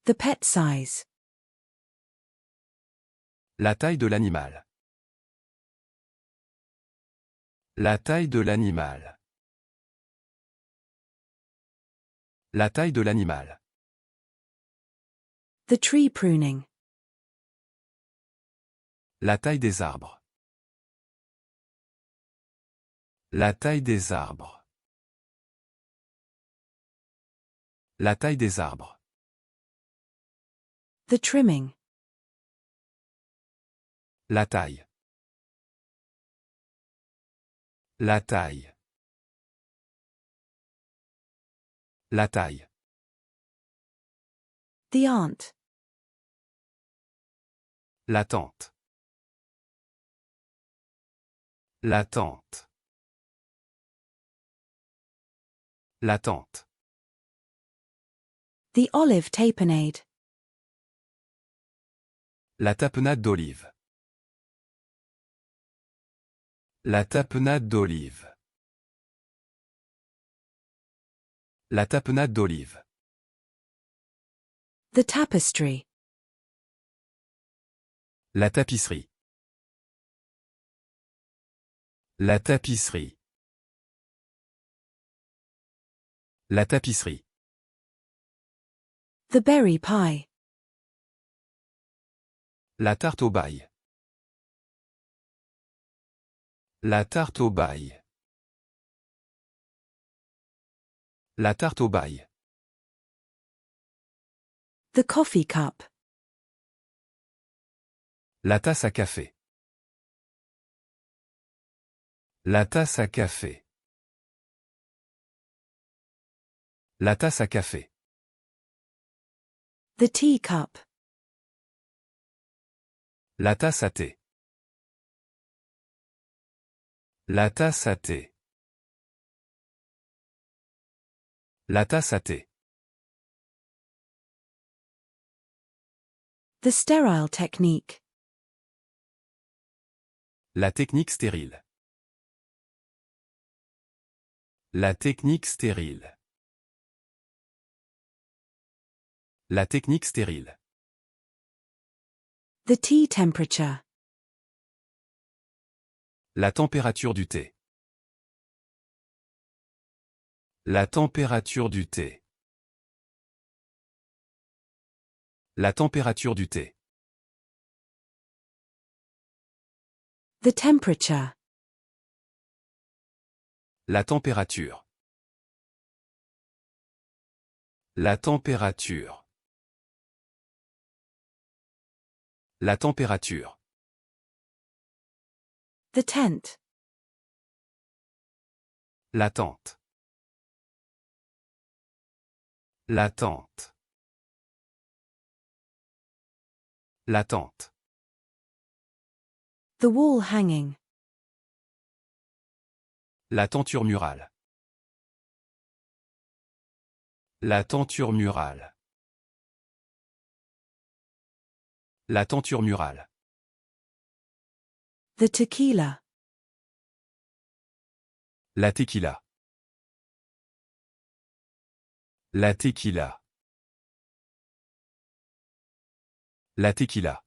The pet size. La taille de l'animal. La taille de l'animal. La taille de l'animal. The tree pruning. La taille des arbres. La taille des arbres. La taille des arbres. The trimming. La taille. La taille. La taille. The aunt. La tante. La tante. La tante. The olive tapenade. La tapenade d'olive. La tapenade d'olive. La tapenade d'olive. The tapestry. La tapisserie. La tapisserie. La tapisserie. The berry pie. La tarte au bail. La tarte au bail. La tarte au bail. The coffee cup. La tasse à café. La tasse à café. La tasse à café. The teacup. La tasse à thé. La tasse à thé. La tasse à thé. The sterile technique. La technique stérile. La technique stérile. La technique stérile. The tea temperature. La température du thé. La température du thé. La température du thé. The temperature. La température. La température. La température. The tent. La tente. La tente. La tente. The wall hanging. La tenture murale. La tenture murale. La tenture murale. The tequila. La tequila. La tequila. La tequila.